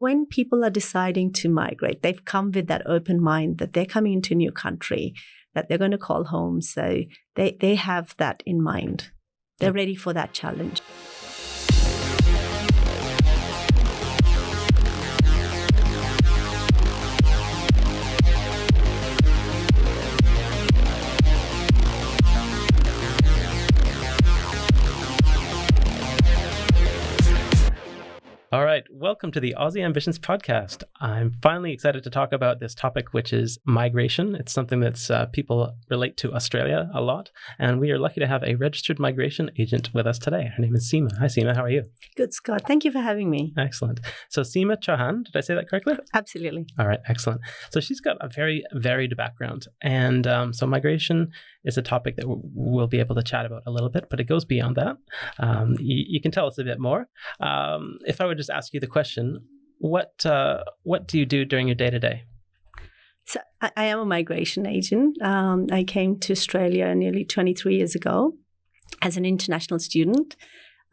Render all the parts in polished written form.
when people are deciding to migrate, they've come with that open mind that they're coming into a new country, that they're going to call home. So they have that in mind. They're ready for that challenge. All right, welcome to the Aussie Ambitions podcast. I'm finally excited to talk about this topic, which is migration. It's something that's people relate to Australia a lot, and we are lucky to have a registered migration agent with us today. Her name is Seema. Hi, Seema. How are you? Good, Scott. Thank you for having me. Excellent. So Seema Chauhan, did I say that correctly? Absolutely. All right, excellent. So she's got a very varied background, and so migration is a topic that we'll be able to chat about a little bit, but it goes beyond that. You can tell us a bit more. If I would just ask you the question, what do you do during your day-to-day? So I am a migration agent. I came to Australia nearly 23 years ago as an international student.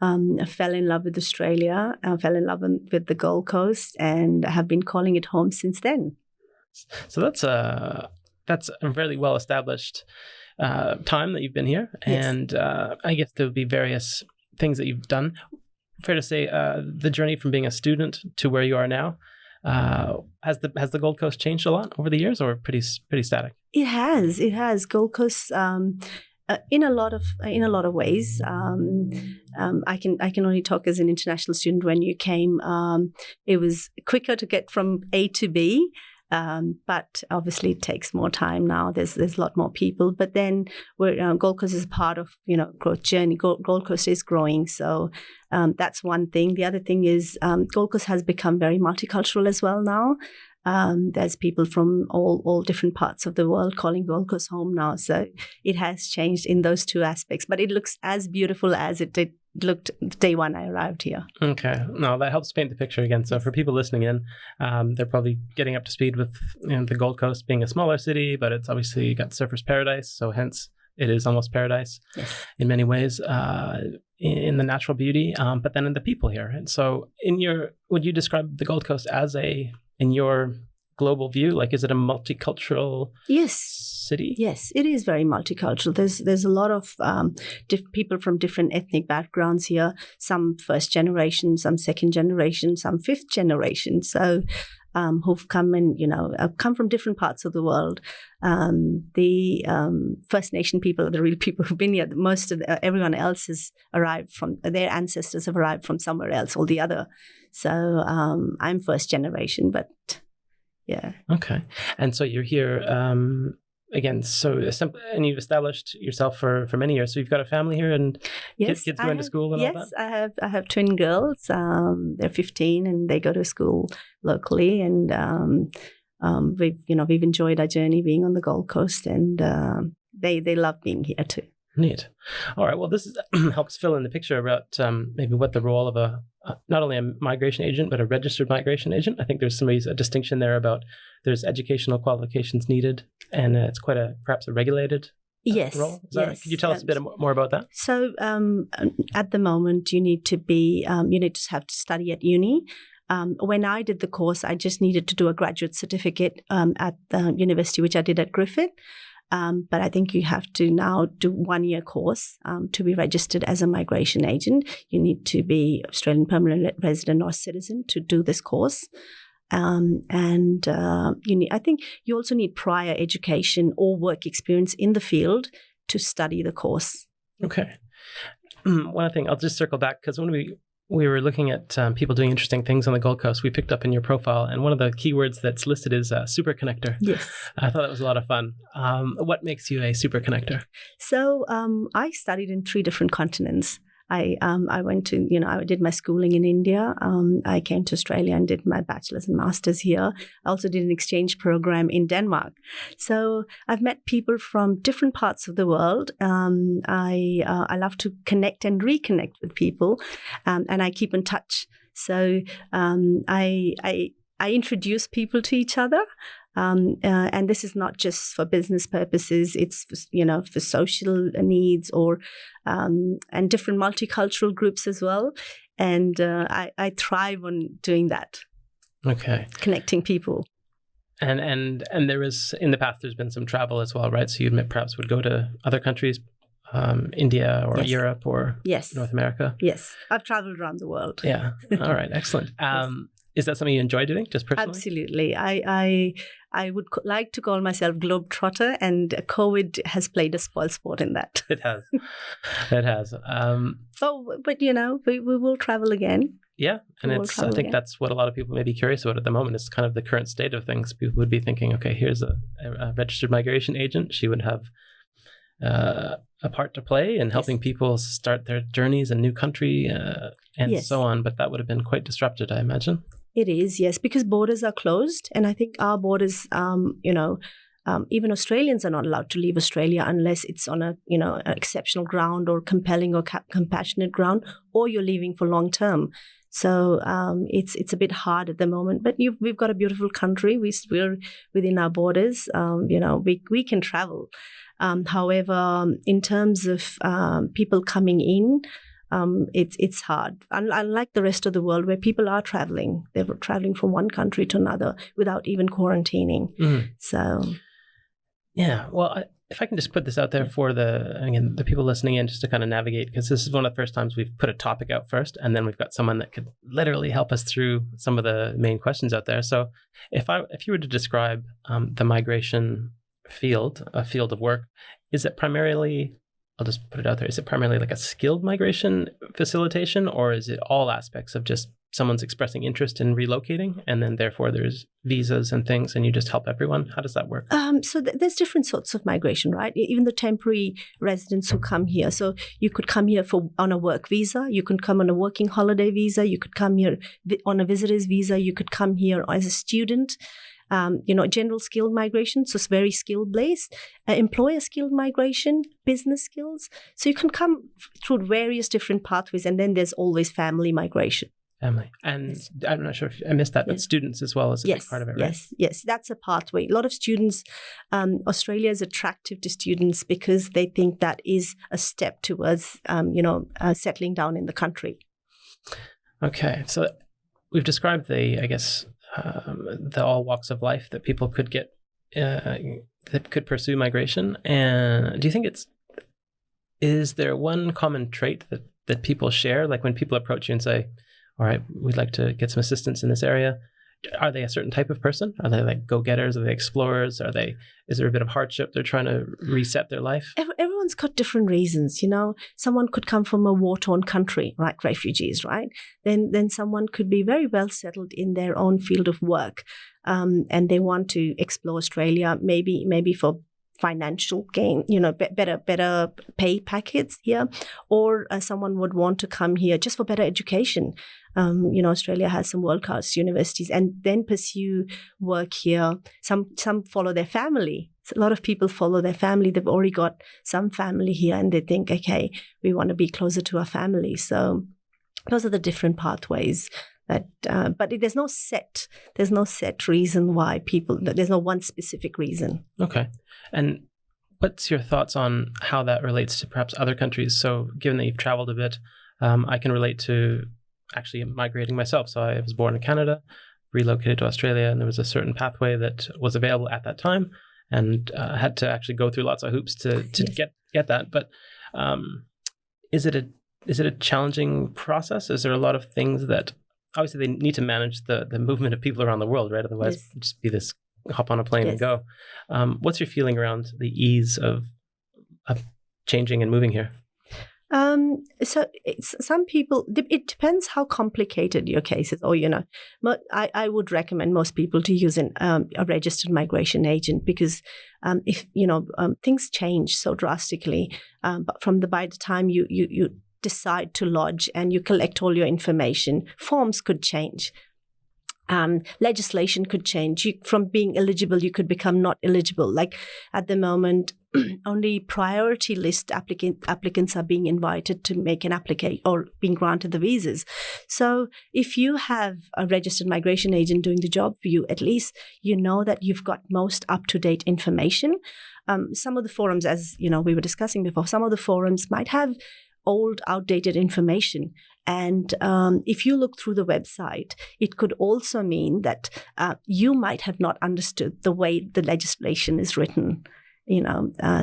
I fell in love with Australia. I fell in love with the Gold Coast and have been calling it home since then. So that's a really well-established time that you've been here. Yes. And I guess there will be various things that you've done. Fair to say, the journey from being a student to where you are now, has the Gold Coast changed a lot over the years, or pretty static? It has. Gold Coast, in a lot of ways. I can only talk as an international student. When you came, it was quicker to get from A to B. But obviously it takes more time now. There's a lot more people. But then Gold Coast is part of growth journey. Gold Coast is growing, so that's one thing. The other thing is Gold Coast has become very multicultural as well now. There's people from all different parts of the world calling Gold Coast home now. So it has changed in those two aspects. But it looks as beautiful as it did looked day one I arrived here. Okay. No, that helps paint the picture again. So for people listening in, they're probably getting up to speed with the Gold Coast being a smaller city, but it's obviously got surfer's paradise. So hence it is almost paradise. Yes. In many ways, in the natural beauty, but then in the people here. And so would you describe the Gold Coast as in your global view, like, is it a multicultural city? Yes, it is very multicultural. There's a lot of people from different ethnic backgrounds here, some first generation, some second generation, some fifth generation. So who've come and, come from different parts of the world. The First Nation people are the real people who've been here. Everyone else has arrived from, their ancestors have arrived from somewhere else or the other. So I'm first generation, but yeah. Okay. And so you're here again, and you've established yourself for many years. So you've got a family here, and kids going to school and all that? Yes, I have twin girls. They're 15 and they go to school locally, and we've enjoyed our journey being on the Gold Coast, and they love being here too. Neat. All right. Well, this helps fill in the picture about maybe what the role of not only a migration agent, but a registered migration agent. I think there's a distinction there about there's educational qualifications needed, and it's quite perhaps a regulated role. Could you tell us a bit more about that? So at the moment, you need to have to study at uni. When I did the course, I just needed to do a graduate certificate at the university, which I did at Griffith. But I think you have to now do 1-year course to be registered as a migration agent. You need to be Australian permanent resident or citizen to do this course. I think you also need prior education or work experience in the field to study the course. Okay. One thing, I'll just circle back, because when we were looking at people doing interesting things on the Gold Coast, we picked up in your profile, and one of the keywords that's listed is super connector. Yes. I thought that was a lot of fun. What makes you a super connector? So I studied in 3 different continents. I went to, I did my schooling in India. I came to Australia and did my bachelor's and master's here. I also did an exchange program in Denmark. So I've met people from different parts of the world. I love to connect and reconnect with people, and I keep in touch. So I introduce people to each other. And this is not just for business purposes. It's for social needs or and different multicultural groups as well. And I thrive on doing that. Okay. connecting people. And there is, in the past, there's been some travel as well, right? So you perhaps would go to other countries, India or Yes. Europe or Yes. North America. Yes. I've traveled around the world. Yeah. All right. Excellent. Is that something you enjoy doing, just personally? Absolutely. I would like to call myself globetrotter, and COVID has played a spoilsport in that. It has. It has. But we will travel again. Yeah, and I think that's what a lot of people may be curious about at the moment. Is kind of the current state of things. People would be thinking, okay, here's a registered migration agent. She would have a part to play in helping people start their journeys in a new country and so on. But that would have been quite disrupted, I imagine. It is, yes, because borders are closed, and I think our borders, even Australians are not allowed to leave Australia unless it's on an exceptional ground or compelling or compassionate ground, or you're leaving for long term. So it's a bit hard at the moment, but we've got a beautiful country. We're within our borders. We can travel. However, in terms of people coming in, it's hard. Unlike the rest of the world, where people are traveling, they're traveling from one country to another without even quarantining. So, yeah. Well, if I can just put this out there for the people listening in, just to kind of navigate, because this is one of the first times we've put a topic out first, and then we've got someone that could literally help us through some of the main questions out there. So, if you were to describe the migration field, a field of work, is it primarily? I'll just put it out there. Is it primarily like a skilled migration facilitation, or is it all aspects of just someone's expressing interest in relocating, and then therefore there's visas and things, and you just help everyone? How does that work? So there's different sorts of migration, right? Even the temporary residents who come here. So you could come here on a work visa. You could come on a working holiday visa. You could come here on a visitor's visa. You could come here as a student. General skilled migration, so it's very skill-based, employer skilled migration, business skills. So you can come through various different pathways, and then there's always family migration. Family. And I'm not sure if I missed that, but students as well is a big part of it, right? Yes, that's a pathway. A lot of students, Australia is attractive to students because they think that is a step towards, settling down in the country. Okay, so we've described the all walks of life that people could get, that could pursue migration. And do you think is there one common trait that people share? Like when people approach you and say, all right, we'd like to get some assistance in this area. Are they a certain type of person? Are they like go-getters? Are they explorers? Is there a bit of hardship? They're trying to reset their life? Everyone's got different reasons, Someone could come from a war-torn country, like refugees, right? Then someone could be very well settled in their own field of work, and they want to explore Australia, maybe for financial gain, better pay packets here, or someone would want to come here just for better education. Australia has some world-class universities, and then pursue work here. Some follow their family. So a lot of people follow their family. They've already got some family here, and they think, okay, we want to be closer to our family. So those are the different pathways. But there's no set reason why people. There's no one specific reason. Okay, and what's your thoughts on how that relates to perhaps other countries? So, given that you've traveled a bit, I can relate to actually migrating myself. So, I was born in Canada, relocated to Australia, and there was a certain pathway that was available at that time, and had to actually go through lots of hoops to get that. But is it a challenging process? Is there a lot of things that obviously they need to manage the movement of people around the world, right? Otherwise, it'd just be this hop on a plane and go. What's your feeling around the ease of changing and moving here? So some people, it depends how complicated your case is. Or, I would recommend most people to use a registered migration agent, because if, things change so drastically, but by the time you decide to lodge and you collect all your information, forms could change. Legislation could change. From being eligible, you could become not eligible. Like at the moment, only priority list applicants are being invited to make an application or being granted the visas. So if you have a registered migration agent doing the job for you, at least you know that you've got most up-to-date information. Some of the forums, as we were discussing before, some of the forums might have old, outdated information. And if you look through the website, it could also mean that you might have not understood the way the legislation is written.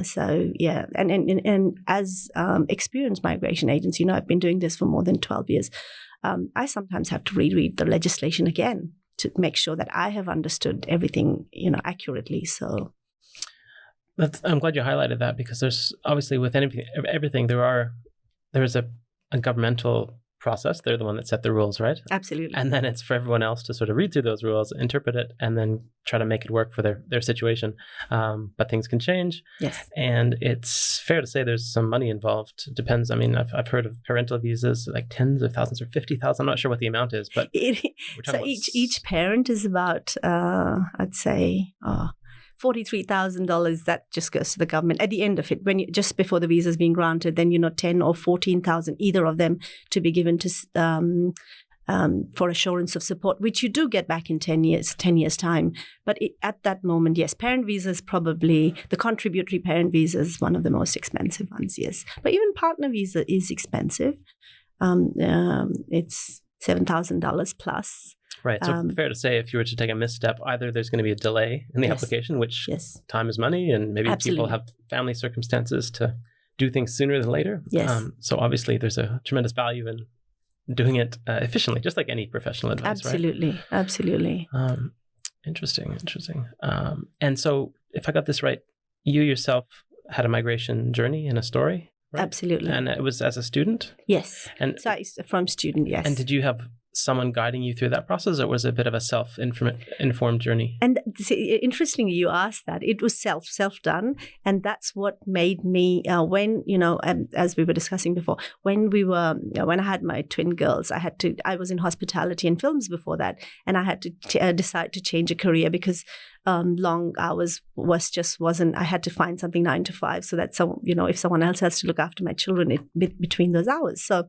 So yeah, and as experienced migration agents, I've been doing this for more than 12 years. I sometimes have to reread the legislation again to make sure that I have understood everything, accurately. So I'm glad you highlighted that, because there's obviously with everything there is a governmental process. They're the one that set the rules, right? Absolutely. And then it's for everyone else to sort of read through those rules, interpret it, and then try to make it work for their situation. But things can change. Yes. And it's fair to say there's some money involved. It depends. I mean, I've heard of parental visas like tens of thousands or 50,000. I'm not sure what the amount is, but so each parent is about, I'd say, $43,000 that just goes to the government at the end of it. Just before the visa is being granted, then 10 or 14,000, either of them, to be given to for assurance of support, which you do get back in 10 years time. But at that moment, yes, parent visa is probably the contributory parent visa is one of the most expensive ones. Yes, but even partner visa is expensive. It's $7,000 plus. Right. So fair to say, if you were to take a misstep, either there's going to be a delay in the application, which time is money, and maybe people have family circumstances to do things sooner than later. Yes. So obviously there's a tremendous value in doing it efficiently, just like any professional advice, absolutely, right? Absolutely. Interesting. And so if I got this right, you yourself had a migration journey and a story, right? Absolutely. And it was as a student? Yes. And so from student, yes. And did you have someone guiding you through that process, or was it a bit of a self-informed journey? And interestingly, you asked that. It was self-done, and that's what made me when as we were discussing before, when I had my twin girls, I was in hospitality and films before that, and I had to decide to change a career because long hours wasn't. I had to find something 9 to 5, so that if someone else has to look after my children between those hours. So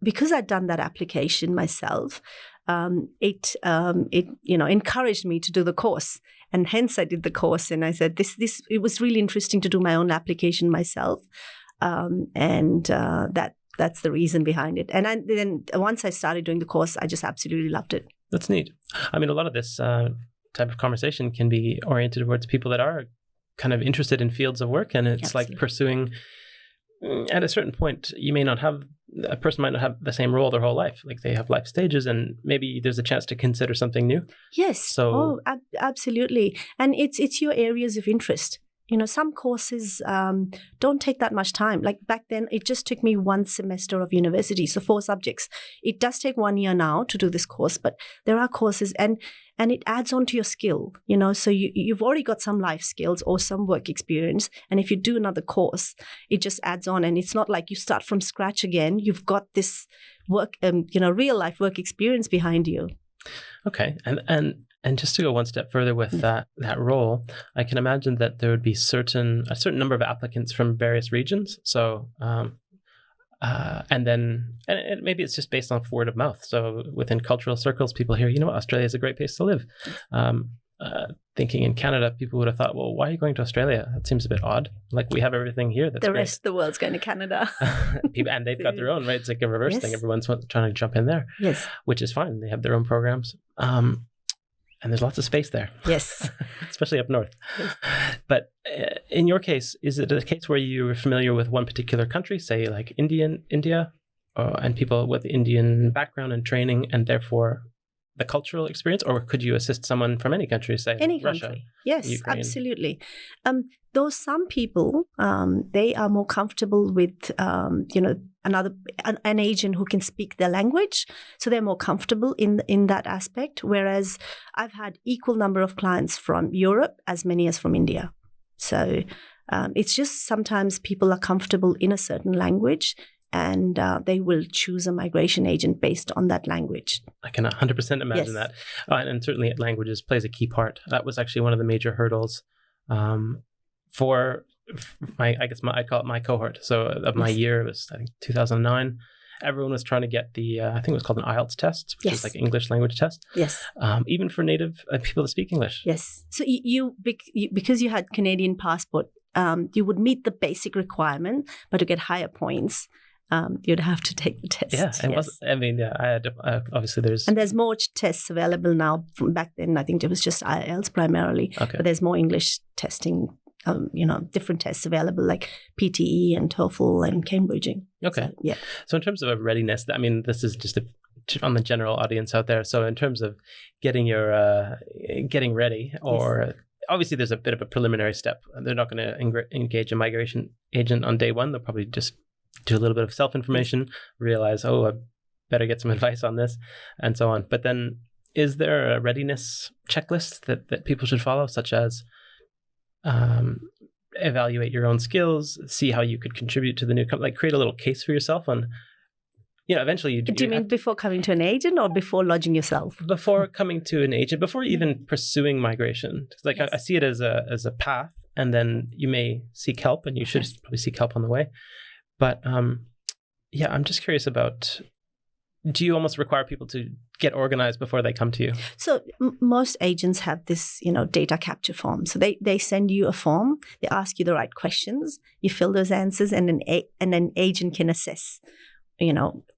because I'd done that application myself, it encouraged me to do the course, and hence I did the course. And I said, it was really interesting to do my own application myself, and that's the reason behind it. And then once I started doing the course, I just absolutely loved it. That's neat. I mean, a lot of this type of conversation can be oriented towards people that are kind of interested in fields of work, and it's like pursuing. At a certain point, a person might not have the same role their whole life. Like they have life stages, and maybe there's a chance to consider something new. Yes. Absolutely. And it's your areas of interest. Some courses don't take that much time. Like back then, it just took me 1 semester of university, so 4 subjects. It does take 1 year now to do this course, but there are courses, and it adds on to your skill. So you've already got some life skills or some work experience, and if you do another course, it just adds on, and it's not like you start from scratch again. You've got this work, real life work experience behind you. Okay, and just to go one step further with that role, I can imagine that there would be a certain number of applicants from various regions. So, and maybe it's just based on word of mouth. So within cultural circles, people hear, Australia is a great place to live. Thinking in Canada, people would have thought, well, why are you going to Australia? That seems a bit odd. Like we have everything here. That's the rest of the world's going to Canada. And they've got their own, right? It's like a reverse thing. Everyone's trying to jump in there. Yes. Which is fine. They have their own programs. And there's lots of space there. Yes. Especially up north. Yes. But in your case, is it a case where you were familiar with one particular country, say like India, and people with Indian background and training, and therefore the cultural experience? Or could you assist someone from any country, say any Russia, country? Yes, Ukraine? Absolutely. Though some people, they are more comfortable with, an agent who can speak their language, so they're more comfortable in that aspect. Whereas I've had equal number of clients from Europe as many as from India. So it's just sometimes people are comfortable in a certain language, and they will choose a migration agent based on that language. I can 100% imagine that. And certainly languages plays a key part. That was actually one of the major hurdles for I'd call it my cohort. So of my year, it was, I think, 2009. Everyone was trying to get the, I think it was called an IELTS test, which is like English language test. Yes. Even for native people that speak English. Yes. So you because you had Canadian passport, you would meet the basic requirement, but to get higher points, you'd have to take the test. Yeah, I had obviously there's more tests available now. From back then, I think it was just IELTS primarily, Okay. but there's more English testing. Different tests available like PTE and TOEFL and Cambridging. Okay. So, yeah. So in terms of a readiness, I mean, this is just on the general audience out there. So in terms of getting ready, or obviously there's a bit of a preliminary step. They're not going to engage a migration agent on day one. They'll probably just do a little bit of self-information, realize, I better get some advice on this, and so on. But then is there a readiness checklist that people should follow, such as evaluate your own skills, see how you could contribute to the new company, like create a little case for yourself on, eventually Do you mean before coming to an agent or before lodging yourself? Before coming to an agent, before even pursuing migration. Like Yes. I see it as a path, and then you may seek help, and you should probably seek help on the way. But I'm just curious about, do you almost require people to get organized before they come to you? So most agents have this, data capture form. So they send you a form. They ask you the right questions. You fill those answers, and an agent can assess,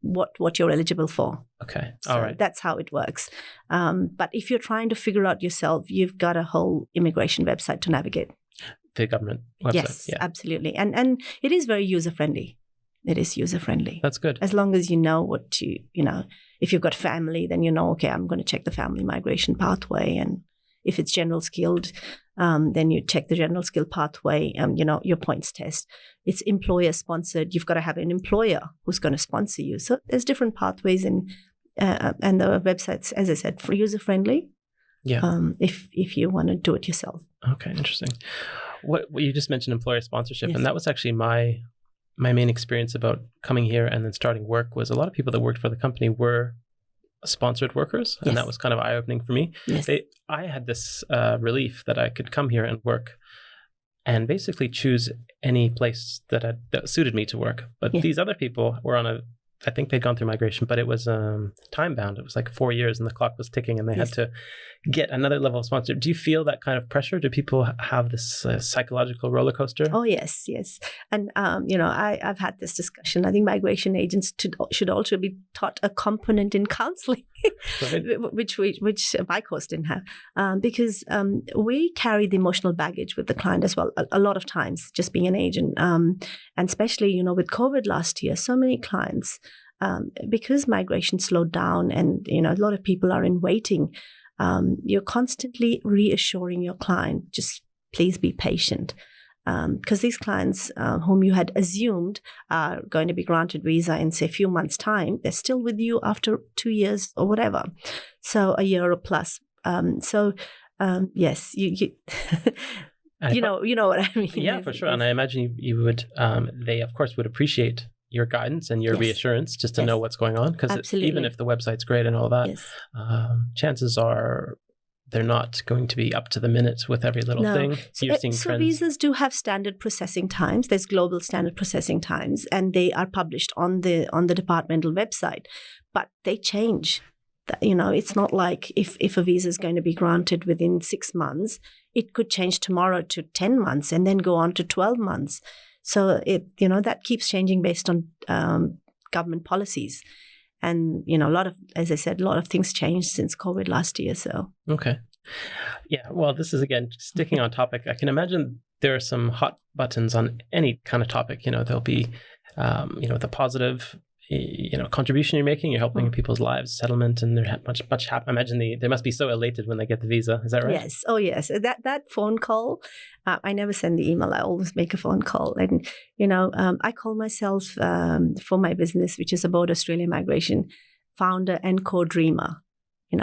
what you're eligible for. Okay. So All right. that's how it works. But if you're trying to figure out yourself, you've got a whole immigration website to navigate. The government website. Yes, Yeah. absolutely. And it is very user-friendly. It is user-friendly. That's good. As long as you know if you've got family, then okay, I'm going to check the family migration pathway. And if it's general skilled, then you check the general skill pathway, your points test. It's employer sponsored. You've got to have an employer who's going to sponsor you. So there's different pathways, and the website's, as I said, for user-friendly. Yeah. If you want to do it yourself. Okay, interesting. What you just mentioned, employer sponsorship, Yes. and that was actually my main experience about coming here and then starting work. Was a lot of people that worked for the company were sponsored workers, and Yes. that was kind of eye-opening for me. Yes. I had this relief that I could come here and work and basically choose any place that suited me to work. But Yeah. these other people were I think they'd gone through migration, but it was time bound. It was like 4 years and the clock was ticking, and they Yes. had to get another level of sponsorship. Do you feel that kind of pressure? Do people have this psychological roller coaster? Oh, yes. And, I've had this discussion. I think migration agents should also be taught a component in counseling, which my course didn't have, because we carry the emotional baggage with the client as well, a lot of times, just being an agent. And especially, with COVID last year, so many clients, because migration slowed down and, a lot of people are in waiting, you're constantly reassuring your client, just please be patient. Because these clients whom you had assumed are going to be granted visa in, say, a few months' time, they're still with you after 2 years or whatever. So a year or plus. Yes, you know what I mean. Yeah, for sure. And I imagine you would, they of course would appreciate your guidance and your Yes. reassurance just to Yes. know what's going on. Because Absolutely. even if the website's great and all that, Yes. chances are they're not going to be up to the minute with every little No. thing. You're seeing So trends. visas do have standard processing times. There's global standard processing times, and they are published on the departmental website. But they change. It's not like if a visa is going to be granted within 6 months, it could change tomorrow to 10 months and then go on to 12 months. So that keeps changing based on government policies. And, as I said, a lot of things changed since COVID last year. So. Okay. Yeah. Well, this is, again, sticking on topic. I can imagine there are some hot buttons on any kind of topic. There'll be, the positive, contribution you're making. You're helping people's lives, settlement, and they're much happy. I imagine they must be so elated when they get the visa. Is that right? Yes. Oh, yes. That phone call, I never send the email. I always make a phone call. And, I call myself, for my business, which is Abode Australia Migration, founder and co-dreamer.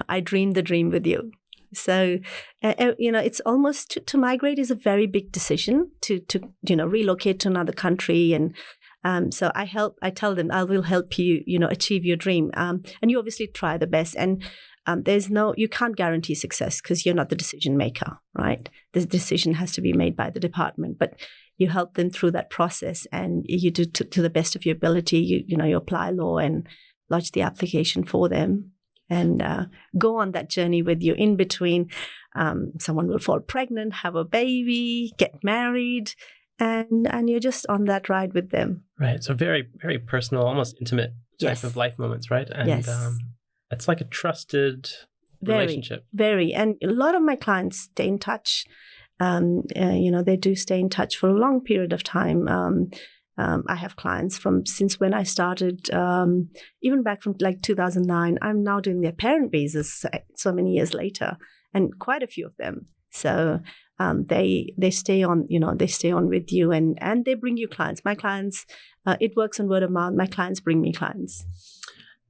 I dream the dream with you. So, it's almost to migrate is a very big decision to relocate to another country. And so I tell them, I will help you, achieve your dream. And you obviously try the best. And you can't guarantee success because you're not the decision maker, right? The decision has to be made by the department, but you help them through that process, and you do to the best of your ability. You apply law and lodge the application for them, and go on that journey with you. In between, someone will fall pregnant, have a baby, get married, and you're just on that ride with them. Right. So very, very personal, almost intimate type of life moments, right? And it's like a trusted relationship. Very. And a lot of my clients stay in touch. They do stay in touch for a long period of time. I have clients from since when I started, even back from like 2009. I'm now doing their parent visas so many years later, and quite a few of them. So they stay on, they stay on with you, and they bring you clients. My clients, it works on word of mouth. My clients bring me clients.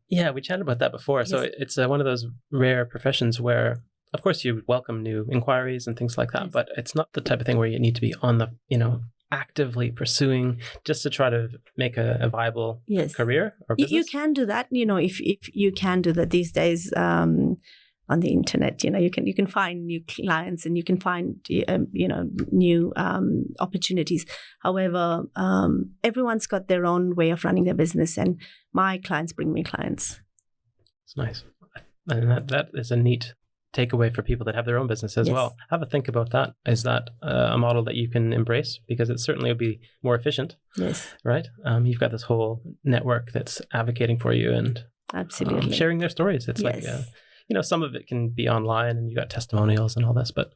Yeah, we chatted about that before. So it's one of those rare professions where, of course, you welcome new inquiries and things like that, but it's not the type of thing where you need to be on the, actively pursuing just to try to make a viable career or business. You can do that, if you can do that these days on the internet. You can find new clients and you can find new opportunities. However, everyone's got their own way of running their business, and my clients bring me clients. It's nice, and that is a neat takeaway for people that have their own business as well. Have a think about that. Is that a model that you can embrace? Because it certainly will be more efficient. Yes. Right? You've got this whole network that's advocating for you and absolutely sharing their stories. It's like, some of it can be online and you got testimonials and all this, but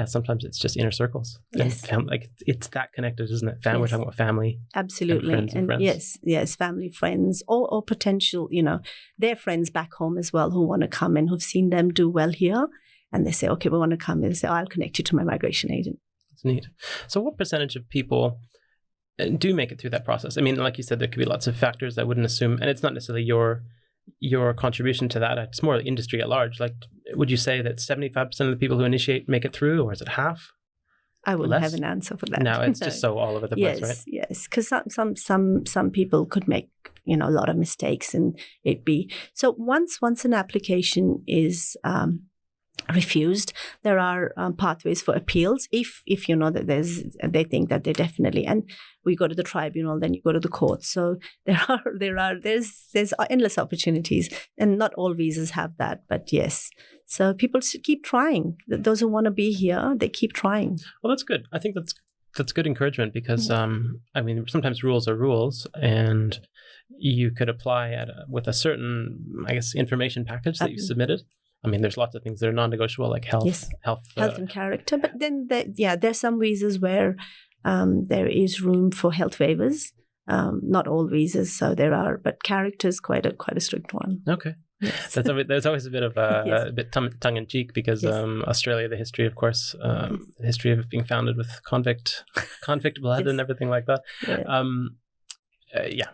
sometimes it's just inner circles. Yes. And it's that connected, isn't it? We're talking about family. Absolutely. And friends. Yes, family, friends, or potential, their friends back home as well who want to come and who've seen them do well here. And they say, okay, we want to come. And they say, I'll connect you to my migration agent. That's neat. So what percentage of people do make it through that process? I mean, like you said, there could be lots of factors I wouldn't assume, and it's not necessarily your contribution to that. It's more the industry at large. Like, would you say that 75% of the people who initiate make it through, or is it half? I wouldn't have an answer for that. No, it's just so all over the place, right? Yes, because some people could make a lot of mistakes, and it be so. Once an application is refused, there are pathways for appeals. If that they think that they definitely, and we go to the tribunal, then you go to the court. So there's endless opportunities, and not all visas have that. But yes, so people should keep trying. Those who want to be here, they keep trying. Well, that's good. I think that's good encouragement because sometimes rules are rules, and you could apply with a certain, information package that you submitted. I mean, there's lots of things that are non-negotiable, like health and character. But then, there's some visas where there is room for health waivers. Not all visas, so there are, but character is quite a strict one. Okay, yes. There's always a bit of a bit tongue in cheek because Australia, the history, of course, the history of being founded with convict blood and everything like that.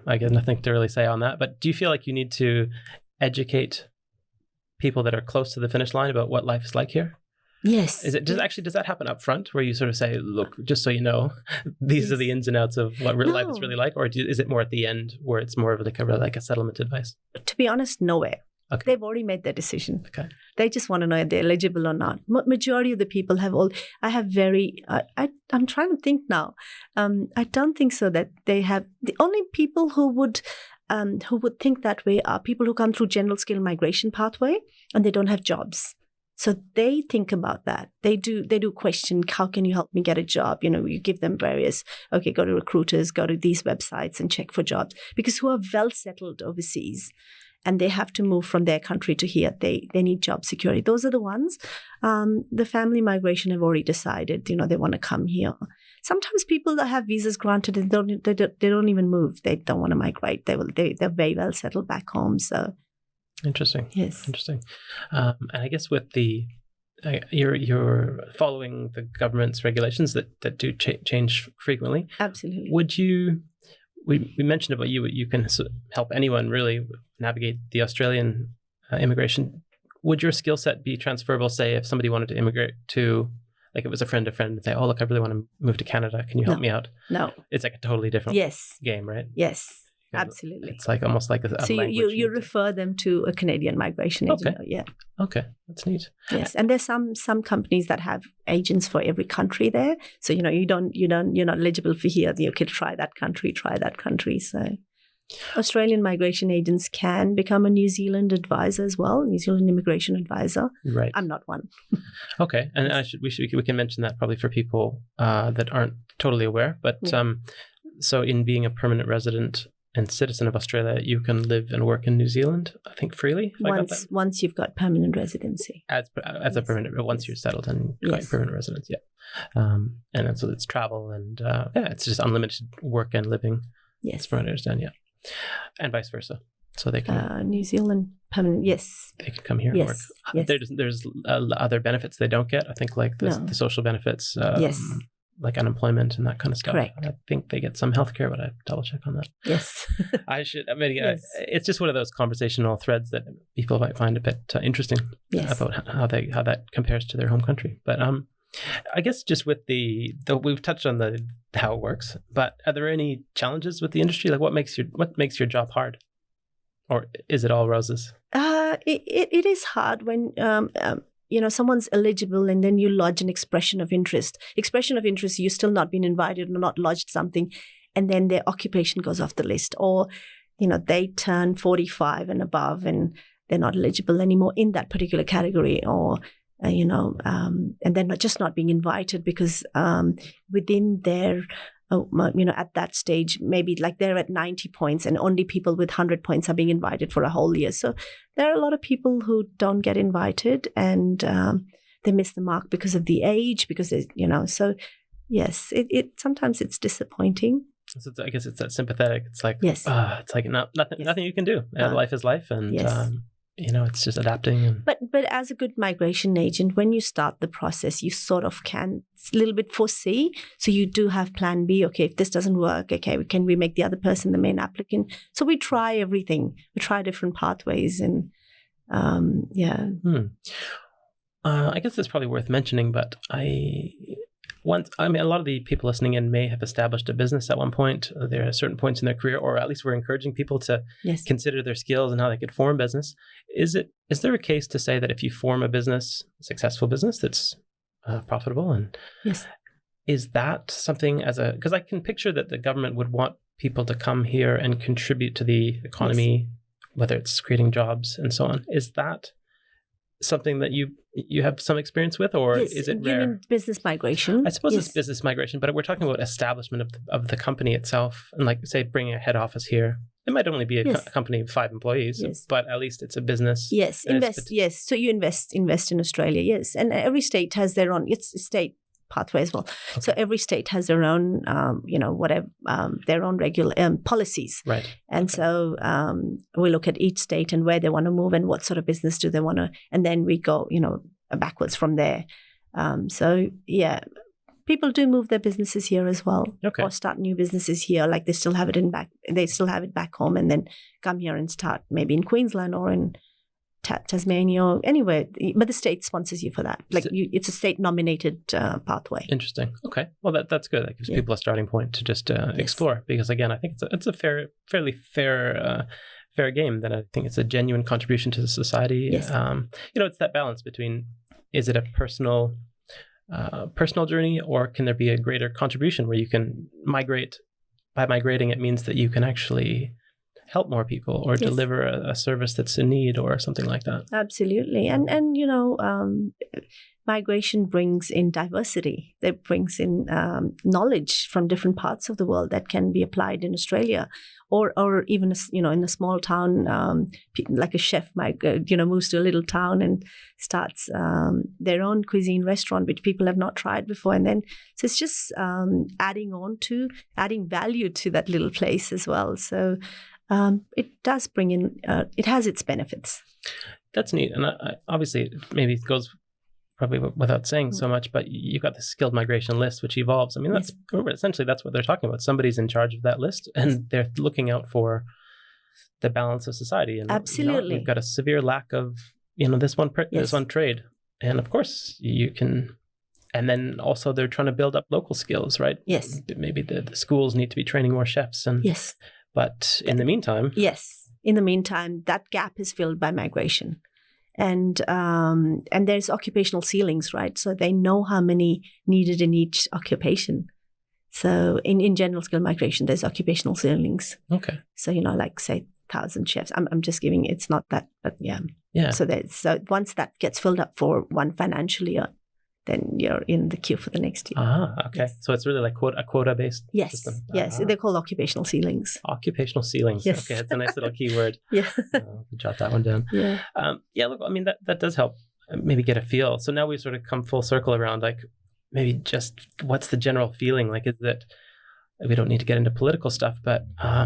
I got nothing to really say on that. But do you feel like you need to educate people that are close to the finish line about what life is like here? Yes. Does that happen up front where you sort of say, look, just so you know, these are the ins and outs of what real life is really like? Or is it more at the end where it's more of like a settlement advice? To be honest, nowhere. Okay. They've already made their decision. Okay. They just want to know if they're eligible or not. Majority of the people have I'm trying to think now. I don't think so that they have. The only people who would think that way are people who come through general skill migration pathway and they don't have jobs. So they think about that. They do question, how can you help me get a job? You give them various, go to recruiters, go to these websites and check for jobs. Because who are well settled overseas and they have to move from their country to here, they need job security. Those are the ones. The family migration have already decided, they want to come here. Sometimes people that have visas granted and they don't even move. They don't want to migrate. They're very well settled back home. So interesting. Yes, interesting. And I guess with the you're following the government's regulations that do change frequently. Absolutely. Would you? We mentioned about you can help anyone really navigate the Australian immigration. Would your skill set be transferable? Say, if somebody wanted to immigrate to, like it was a friend and say, oh, look, I really want to move to Canada. Can you help me out? No. It's like a totally different game, right? Yes, absolutely. It's like almost like a so language. You refer them to a Canadian migration agent. Okay. Yeah. Okay, that's neat. Yes, and there's some companies that have agents for every country there. So you're not eligible for here. You could try that country. So Australian migration agents can become a New Zealand advisor as well, New Zealand immigration advisor. Right. I'm not one. Okay, and we can mention that probably for people that aren't totally aware. But so in being a permanent resident and citizen of Australia, you can live and work in New Zealand, I think, freely. Once you've got permanent residency. As a permanent, once you're settled and got permanent residence, and then, so it's travel and it's just unlimited work and living. Yes, that's what I understand. Yeah, and vice versa. So they can New Zealand permanent. Yes, they can come here and work. Yes. There's other benefits they don't get. I think like the social benefits. Like unemployment and that kind of stuff. Correct. I think they get some healthcare, but I double check on that. Yes. It's just one of those conversational threads that people might find a bit interesting about how that compares to their home country. But I guess just with we've touched on how it works, but are there any challenges with the industry? Like what makes your job hard? Or is it all roses? It is hard when someone's eligible and then you lodge an expression of interest. Expression of interest, you've still not been invited or not lodged something, and then their occupation goes off the list. Or, they turn 45 and above and they're not eligible anymore in that particular category. Or, and they're not being invited because within their at that stage, maybe like they're at 90 points and only people with 100 points are being invited for a whole year. So there are a lot of people who don't get invited and they miss the mark because of the age, because, so yes, it sometimes it's disappointing. So I guess it's that sympathetic. It's like, yes. It's like nothing you can do. Life is life. And, yes. It's just adapting. But as a good migration agent, when you start the process, you sort of can a little bit foresee. So you do have plan B. Okay, if this doesn't work, okay, can we make the other person the main applicant? So we try everything. We try different pathways and I guess it's probably worth mentioning, but a lot of the people listening in may have established a business at one point. There are certain points in their career, or at least we're encouraging people to consider their skills and how they could form business. Is there a case to say that if you form a successful business that's profitable, and is that something because I can picture that the government would want people to come here and contribute to the economy, whether it's creating jobs and so on. Is that something that you have some experience with, or is it rare? You mean business migration? I suppose it's business migration, but we're talking about establishment of the company itself, and like say bringing a head office here. It might only be a company of 5 employees, but at least it's a business. Yes, invest. Yes, so you invest in Australia. Yes, and every state has their own. It's a state pathway as well. Okay. So every state has their own, their own regular policies. Right. And so we look at each state and where they want to move and what sort of business do they want to, and then we go, backwards from there. People do move their businesses here as well, or start new businesses here. Like they still have it back home, and then come here and start maybe in Queensland or in Tasmania or anywhere, but the state sponsors you for that. It's a state-nominated pathway. Interesting. Okay, well that's good. That gives people a starting point to just explore. Because again, I think it's a fairly fair game. That I think it's a genuine contribution to the society. Yes. It's that balance between, is it a personal journey, or can there be a greater contribution where you can migrate? By migrating, it means that you can actually help more people or deliver a service that's in need or something like that. Absolutely. And migration brings in diversity. It brings in knowledge from different parts of the world that can be applied in Australia, or even in a small town, like a chef moves to a little town and starts their own cuisine restaurant, which people have not tried before, and then so it's just adding value to that little place as well. So. It does bring in, it has its benefits. That's neat. And obviously, maybe it goes probably without saying so much, but you've got the skilled migration list, which evolves. I mean, essentially that's what they're talking about. Somebody's in charge of that list, and they're looking out for the balance of society. And absolutely. We've got a severe lack of, this one trade. And of course, you can... And then also they're trying to build up local skills, right? Yes. Maybe the schools need to be training more chefs. Yes. But in the meantime... Yes. In the meantime, that gap is filled by migration. And there's occupational ceilings, right? So they know how many needed in each occupation. So in general skill migration, there's occupational ceilings. Okay. So, like say 1,000 chefs. I'm just giving, it's not that, but yeah. Yeah. So once that gets filled up for one financial year, then you're in the queue for the next year. Okay. Yes. So it's really like a quota-based system. Yes. They're called occupational ceilings. Occupational ceilings. Yes. Okay, that's a nice little keyword. Yeah. Jot that one down. Yeah. Look, I mean, that does help maybe get a feel. So now we've sort of come full circle around like maybe just what's the general feeling? Like, is that we don't need to get into political stuff, but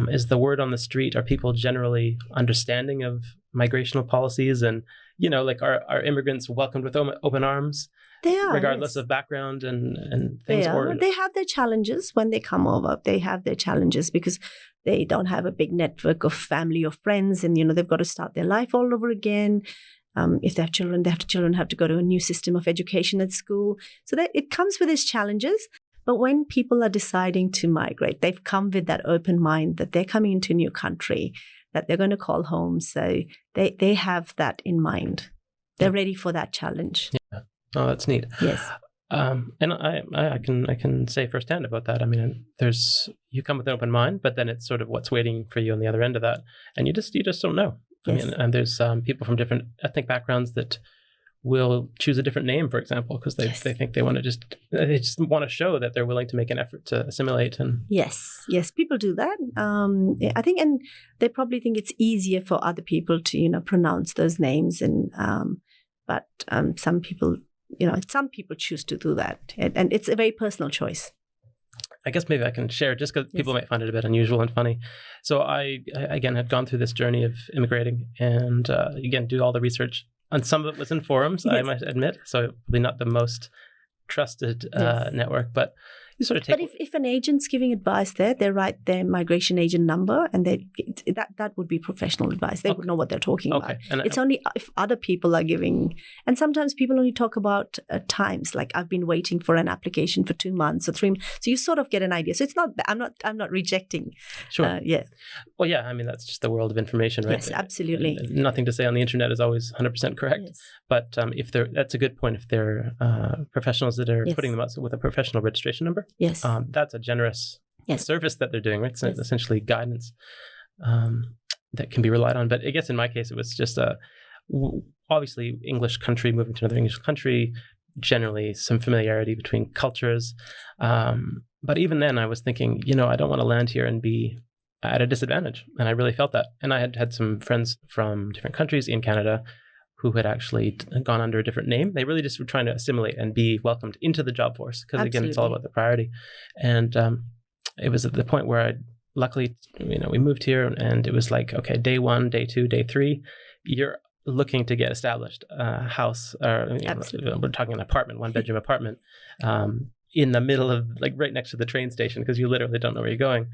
is the word on the street, are people generally understanding of migrational policies? And, like are immigrants welcomed with open arms? They are, regardless yes. of background and things. They have their challenges when they come over. They have their challenges because they don't have a big network of family or friends, and they've got to start their life all over again. If they have children, children have to go to a new system of education at school. So it comes with its challenges. But when people are deciding to migrate, they've come with that open mind that they're coming into a new country, that they're going to call home. So they have that in mind. They're ready for that challenge. Yeah. Oh, that's neat. Yes. And I can say firsthand about that. I mean, you come with an open mind, but then it's sort of what's waiting for you on the other end of that, and you just don't know. Yes. I mean, and there's people from different ethnic backgrounds that will choose a different name, for example, because they think they just want to show that they're willing to make an effort to assimilate. And yes, people do that. I think, and they probably think it's easier for other people to pronounce those names, and but some people. Some people choose to do that, and it's a very personal choice. I guess maybe I can share just because people might find it a bit unusual and funny. So I again had gone through this journey of immigrating, and again do all the research. And some of it was in forums, I must admit. So probably not the most trusted network, but you sort of take. But if an agent's giving advice there, they write their migration agent number, and that would be professional advice. They would know what they're talking about. And it's only if other people are giving, and sometimes people only talk about times. Like I've been waiting for an application for 2 months or 3 months, so you sort of get an idea. So it's not. I'm not rejecting. Sure. Yeah. Well, yeah. I mean, that's just the world of information, right? Yes, absolutely. Nothing to say on the internet is always 100% correct. Yes. But that's a good point. If they're professionals that are putting them out with a professional registration number. Yes. That's a generous service that they're doing, right? It's essentially guidance that can be relied on. But I guess in my case, it was just obviously English country, moving to another English country, generally some familiarity between cultures. But even then I was thinking, I don't want to land here and be at a disadvantage. And I really felt that. And I had some friends from different countries in Canada who had actually gone under a different name. They really just were trying to assimilate and be welcomed into the job force. Because again, it's all about the priority. And it was at the point where luckily, we moved here and it was like, okay, day 1, day 2, day 3, you're looking to get established. House, or we're talking an apartment, 1-bedroom apartment, in the middle of, like right next to the train station, because you literally don't know where you're going.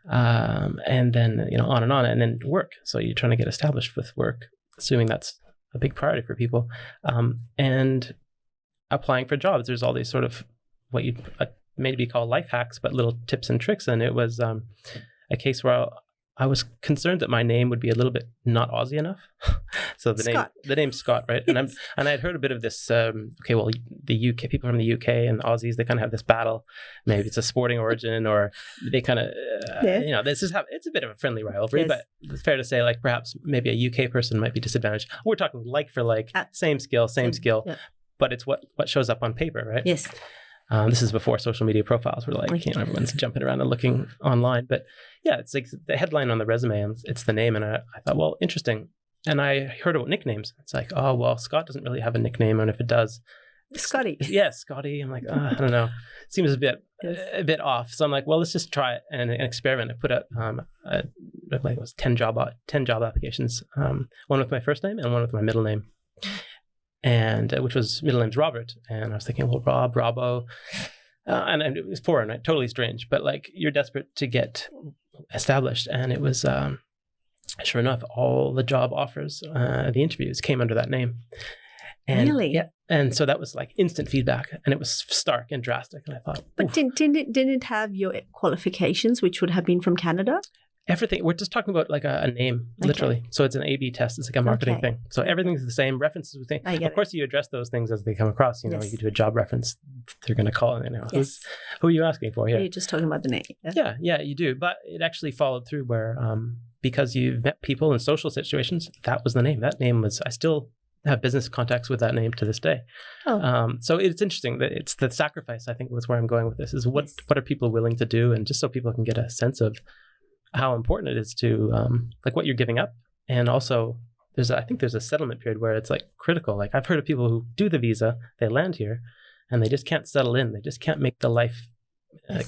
And then, on, and then work. So you're trying to get established with work, assuming that's a big priority for people, and applying for jobs. There's all these sort of what you maybe call life hacks, but little tips and tricks. And it was a case where I was concerned that my name would be a little bit not Aussie enough. So the name's Scott, right? And I had heard a bit of this. The UK people from the UK and the Aussies, they kind of have this battle. Maybe it's a sporting origin, or they kind of it's a bit of a friendly rivalry. Yes. But it's fair to say, like perhaps maybe a UK person might be disadvantaged. We're talking like for like, same skill, yeah. But it's what shows up on paper, right? Yes. This is before social media profiles were like, everyone's jumping around and looking online. But yeah, it's like the headline on the resume and it's the name. And I thought, well, interesting. And I heard about nicknames. It's like, oh, well, Scott doesn't really have a nickname. And if it does, Scotty. Yeah, Scotty. I'm like, I don't know. Seems a bit off. So I'm like, well, let's just try it and experiment. I put out it was 10 job applications, one with my first name and one with my middle name. And which was middle name's Robert, and I was thinking, well, Rob, Robbo, and it was foreign, right? Totally strange, but like you're desperate to get established, and it was sure enough, all the job offers, the interviews came under that name. And, really? Yeah, and so that was like instant feedback, and it was stark and drastic. And I thought, but didn't it have your qualifications, which would have been from Canada? Everything. We're just talking about like a name, literally. Okay. So it's an A/B test. It's like a marketing thing. So everything's the same. References are the same. I get Of course, you address those things as they come across. You know, Yes. you do a job reference. They're going to call it. You know, Yes. who are you asking for here? You're just talking about the name. Yeah, you do. But it actually followed through where, because you've met people in social situations, that was the name. That name was. I still have business contacts with that name to this day. Oh. So it's interesting that it's the sacrifice. I think was where I'm going with this. Is what Yes. what are people willing to do, and just so people can get a sense of how important it is to like what you're giving up. And also I think there's a settlement period where it's like critical. Like I've heard of people who do the visa, they land here and they just can't settle in. They just can't make the life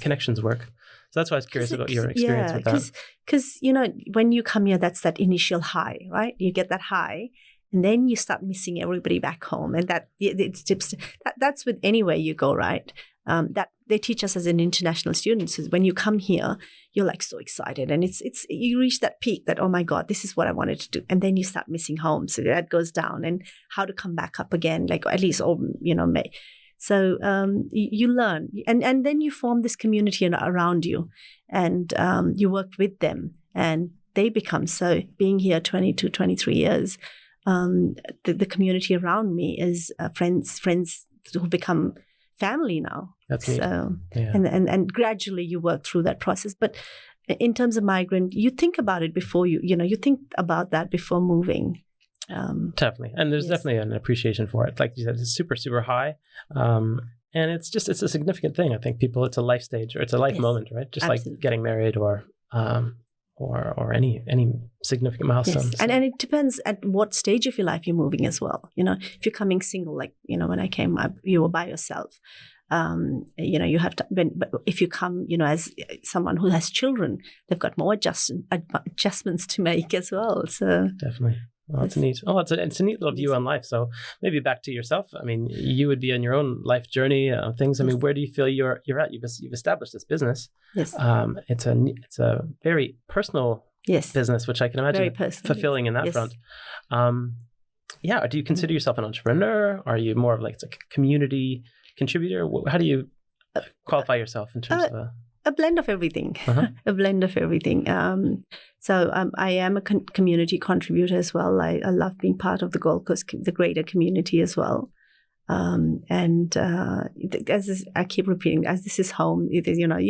connections work. So that's why I was curious about your experience with that. Because, you know, when you come here, that's that initial high, right? You get that high and then you start missing everybody back home. And that's with anywhere you go, right? That they teach us as an international students is when you come here, you're like so excited and it's you reach that peak that, oh my God, this is what I wanted to do. And then you start missing home. So that goes down and how to come back up again, like at least, May. So you learn and then you form this community around you and you work with them and they become, so being here 22, 23 years, the community around me is friends who become family now. That's neat. So Yeah. and gradually you work through that process. But in terms of migrant, you think about it before you think about that before moving. Definitely. And there's definitely an appreciation for it. Like you said, it's super, super high. And it's a significant thing. I think it's a life stage or it's a life moment, right? Just Absolutely. like getting married or any significant milestone. Yes. And it depends at what stage of your life you're moving as well. You know, if you're coming single, like, you know, when I came up, you were by yourself. You have to, but if you come, you know, as someone who has children, they've got more adjustments to make as well. So definitely. Well, that's neat. Oh, it's a neat little view on life. So maybe back to yourself. I mean, you would be on your own life journey, things. I mean, where do you feel you're at? You've established this business. Yes. It's a very personal business, which I can imagine fulfilling in that front. Do you consider yourself an entrepreneur? Are you more of like a community contributor? How do you qualify yourself in terms of a blend of everything? Uh-huh. A blend of everything. So I am a community contributor as well. I love being part of the Gold Coast, the greater community as well. As I keep repeating, as this is home, you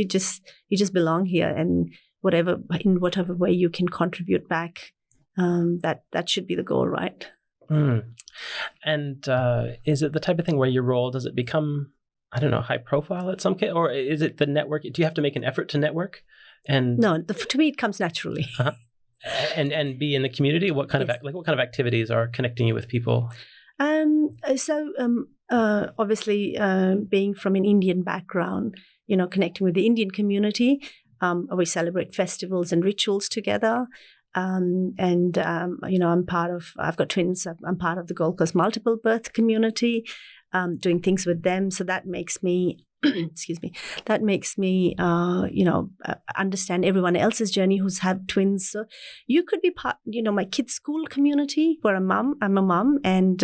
just belong here, and in whatever way you can contribute back, that should be the goal, right? Mm. And is it the type of thing where your role, does it become, I don't know, high profile at some case, or is it the network? Do you have to make an effort to network? And no, to me it comes naturally. Uh-huh. And be in the community. What kind of activities are connecting you with people? Obviously, being from an Indian background, connecting with the Indian community, we celebrate festivals and rituals together. I've got twins. I'm part of the Gold Coast multiple birth community, doing things with them. So that makes me, understand everyone else's journey who's had twins. So you could be part, my kids' school community where I'm a mom, and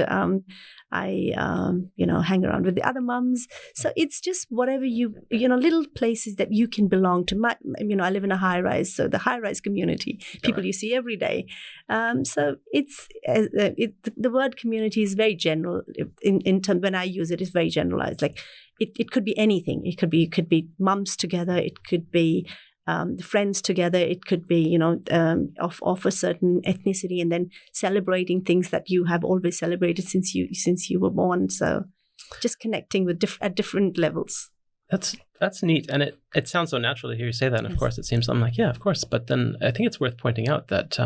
I hang around with the other mums. So it's just whatever little places that you can belong to. I live in a high rise, so the high rise community, people you see every day. So it's the word community is very general. In terms, when I use it, it's very generalized. Like it could be anything. It could be mums together. It could be friends together. It could be, of a certain ethnicity, and then celebrating things that you have always celebrated since you were born. So just connecting with at different levels. That's neat. And it sounds so natural to hear you say that. And of course it seems, I'm like, yeah, of course. But then I think it's worth pointing out that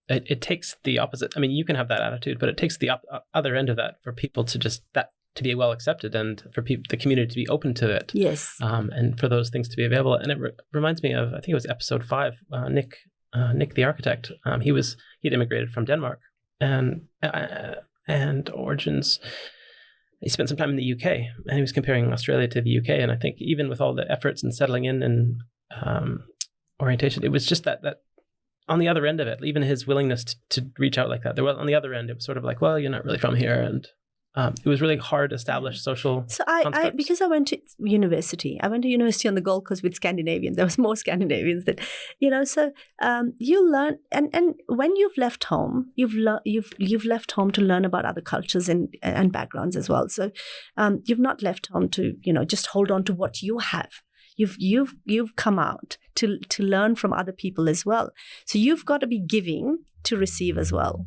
it takes the opposite. I mean, you can have that attitude, but it takes the other end of that for people to be well accepted, and for the community to be open to it. Yes. And for those things to be available. And it reminds me of, I think it was episode 5, Nick the architect. He'd immigrated from Denmark and origins. He spent some time in the UK, and he was comparing Australia to the UK. And I think even with all the efforts and settling in and orientation, it was just that on the other end of it, even his willingness to reach out like that, on the other end, it was sort of like, well, you're not really from here, and it was really hard to establish social So constructs? because I went to university on the Gold Coast with Scandinavians. There was more Scandinavians that, so you learn, and when you've left home, you've left home to learn about other cultures and backgrounds as well. So you've not left home to, just hold on to what you have. You've come out to learn from other people as well. So you've got to be giving to receive as well.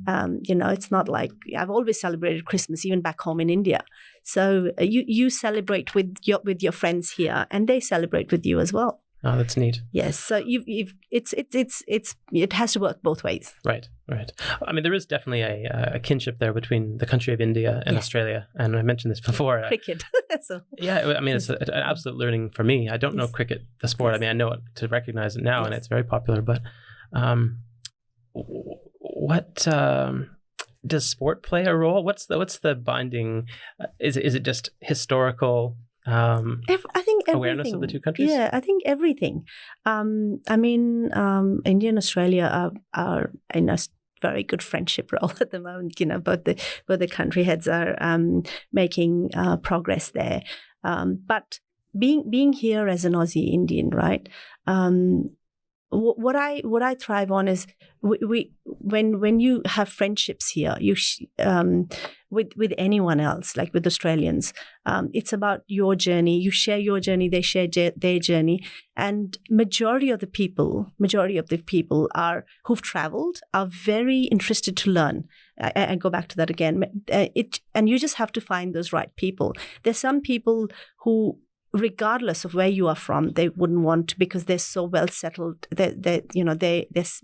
It's not like I've always celebrated Christmas, even back home in India. So you celebrate with your friends here, and they celebrate with you as well. Oh, that's neat. Yes. So it has to work both ways. Right. I mean, there is definitely a kinship there between the country of India and Australia. And I mentioned this before. Cricket. Yeah, I mean, it's an absolute learning for me. I don't know cricket, the sport. I mean, I know it to recognize it now, and it's very popular. But what does sport play a role? What's the binding? Is it just historical? I think everything. Awareness of the two countries. Yeah, I think everything. I mean, India and Australia are in a very good friendship role at the moment. Both the country heads are making progress there. But being here as an Aussie Indian, right? What I thrive on is when you have friendships here, with anyone else, like with Australians, it's about your journey. You share your journey, they share their journey, and majority of the people who've travelled are very interested to learn. I go back to that again. And you just have to find those right people. There's some people who, regardless of where you are from, they wouldn't want to, because they're so well settled. They're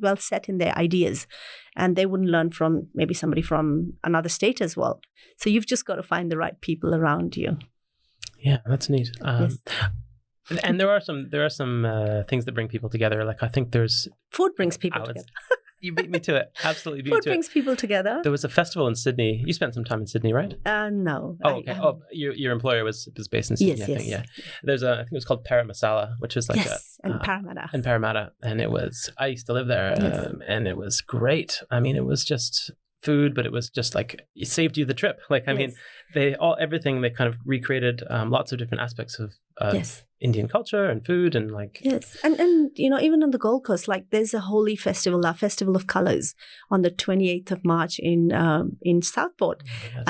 well set in their ideas, and they wouldn't learn from maybe somebody from another state as well. So you've just got to find the right people around you. Yeah, that's neat. Yes. And there are some things that bring people together. Like I think there's food brings people together. You beat me to it. Absolutely beat me Food to it. brings people together. There was a festival in Sydney. You spent some time in Sydney, right? No. Oh, okay. Your employer was based in Sydney, yes, I think. Yeah. There's I think it was called Para Masala, which is like and Parramatta. And Parramatta. And I used to live there, and it was great. I mean, it was just food, but it was just like, it saved you the trip. Like, I mean, everything they kind of recreated lots of different aspects of Indian culture and food and like. Yes. And even on the Gold Coast, like there's a holy festival, our Festival of Colours on the 28th of March in Southport. Yes.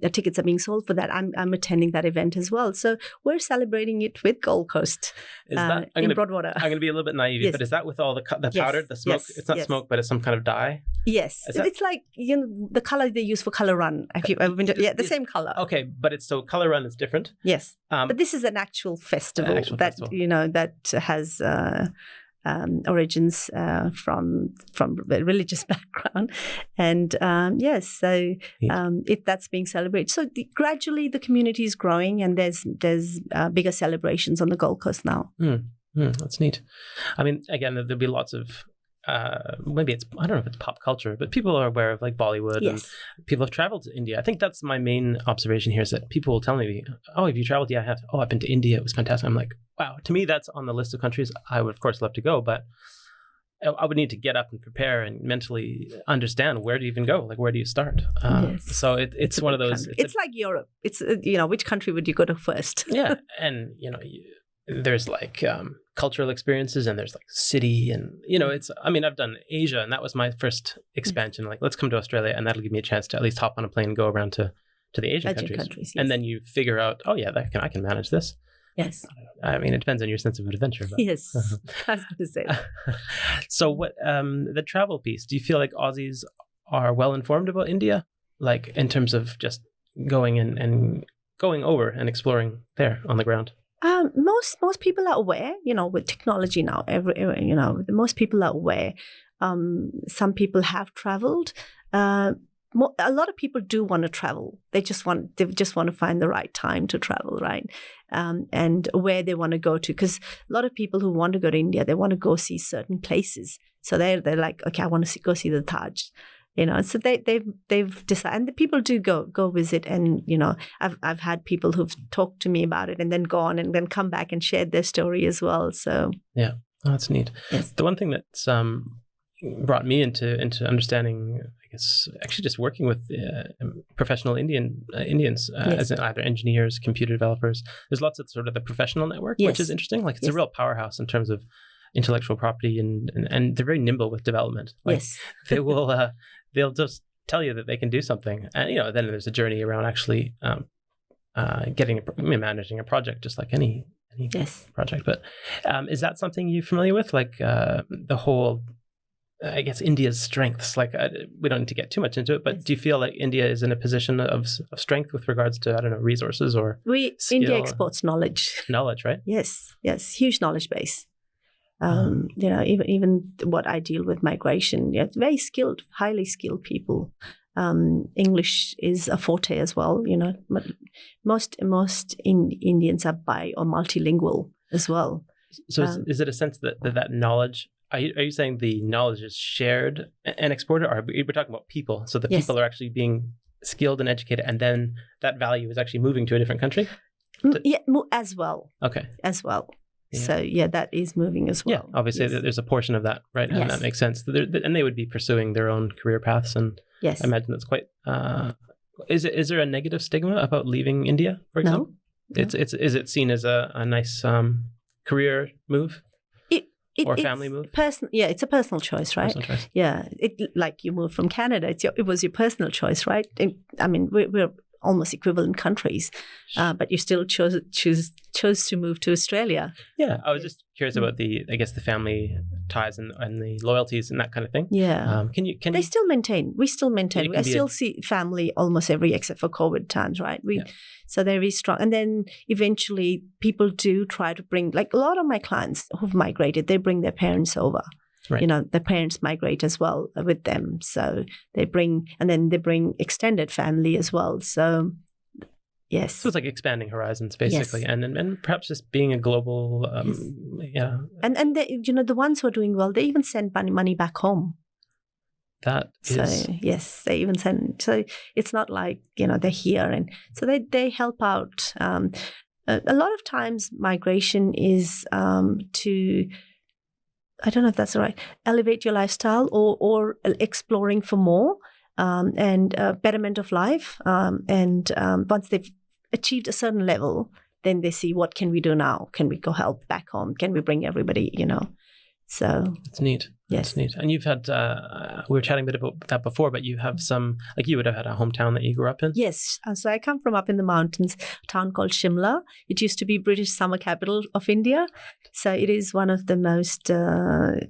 The tickets are being sold for that. I'm attending that event as well. So we're celebrating it with Gold Coast in Broadwater. I'm going to be a little bit naive, but is that with all the powder, the smoke? It's not smoke, but it's some kind of dye? Yes. It's like, the color they use for Colour Run. Have you ever been to, the same color. Okay, but so Colour Run is different? Yes. But this is an actual festival that has origins from a religious background, and that's being celebrated. So gradually the community is growing, and there's bigger celebrations on the Gold Coast now. That's neat. I mean, again, there'll be lots of maybe I don't know if it's pop culture, but people are aware of like Bollywood, and people have traveled to India. I think that's my main observation here, is that people will tell me, "Oh, have you traveled?" "Yeah, I have." "Oh, I've been to India. It was fantastic." I'm like, wow. To me, that's on the list of countries I would, of course, love to go, but I would need to get up and prepare and mentally understand, where do you even go? Like, where do you start? So it's one of those. It's like Europe. It's which country would you go to first? Yeah, and there's like cultural experiences, and there's like city, and I've done Asia, and that was my first expansion. Like, let's come to Australia, and that'll give me a chance to at least hop on a plane and go around to the Asian countries. Yes. And then you figure out, oh yeah, I can manage this. Yes. I mean, it depends on your sense of adventure. But. Yes, I was going to say that. So what, the travel piece, do you feel like Aussies are well informed about India? Like, in terms of just going and going over and exploring there on the ground? Most people are aware, with technology now, most people are aware. Some people have traveled. A lot of people do want to travel. They just want to find the right time to travel, right? And where they want to go to. Because a lot of people who want to go to India, they want to go see certain places. So they're like, okay, I want to go see the Taj. So they've decided, and the people do go visit, and I've had people who've talked to me about it and then gone and then come back and shared their story as well. So that's neat. Yes. The one thing that's brought me into understanding guess, actually just working with professional Indians Yes. as in either engineers, computer developers. There's lots of sort of the professional network, which is Yes. interesting. Like it's Yes. a real powerhouse in terms of intellectual property, and they're very nimble with development. Like Yes. they will they'll just tell you that they can do something, and then there's a journey around actually managing a project, just like any Yes. project. But is that something you're familiar with? Like the whole, I guess, India's strengths. Like we don't need to get too much into it, but Yes. do you feel like India is in a position of strength with regards to, I don't know, resources or India skill? exports knowledge. Knowledge, right? Yes, huge knowledge base. Even what I deal with migration, very skilled, highly skilled people. English is a forte as well. But most Indians are bi or multilingual as well. So is it a sense that knowledge? Are you saying the knowledge is shared and exported, or we're talking about people? So the Yes. people are actually being skilled and educated, and then that value is actually moving to a different country? As well. Okay. As well. Yeah. So that is moving as well. Yeah, obviously Yes. there's a portion of that, right? And Yes. that makes sense. And they would be pursuing their own career paths, and Yes. I imagine that's quite. Is there a negative stigma about leaving India, for example? No. Is it seen as a nice career move or family move? It's a personal choice, right? Personal choice. Yeah, like you moved from Canada. It was your personal choice, right? We're almost equivalent countries, but you still chose to move to Australia. Yeah, I was just curious about the family ties and the loyalties and that kind of thing. Yeah, Can they you? still maintain? We still maintain. It can I be still see family almost except for COVID times, right? So they're very strong. And then eventually people do try to bring, like a lot of my clients who've migrated, they bring their parents over. Right. Their parents migrate as well with them. So they bring extended family as well. So, yes. So it's like expanding horizons, basically, Yes. and perhaps just being a global, Yes. yeah. And they, the ones who are doing well, they even send money back home. That is. So, yes, they even send. So it's not like, they're here. And so they help out. A lot of times migration is to, I don't know if that's right, elevate your lifestyle or exploring for more and betterment of life. And once they've achieved a certain level, then they see, what can we do now? Can we go help back home? Can we bring everybody, So It's neat. Yes. It's neat. And you've had, we were chatting a bit about that before, but you have some, like you would have had a hometown that you grew up in? Yes. So I come from up in the mountains, a town called Shimla. It used to be British summer capital of India. So it is one of the most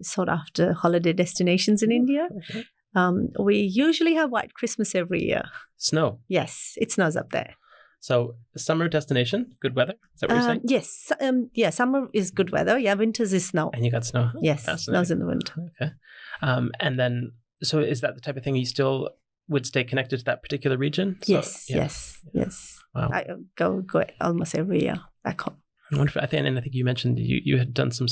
sought after holiday destinations in India. Okay. We usually have White Christmas every year. Snow. Yes, it snows up there. So summer destination, good weather. Is that what you're saying? Yes. Summer is good weather. Yeah, winters is snow. And you got snow. Yes, Fascinating. snows in the winter. Okay. And then, so is that the type of thing you still would stay connected to that particular region? So, Yes, yeah. yes. Wow. I go almost every year back home. I wonder if, I think you mentioned you had done some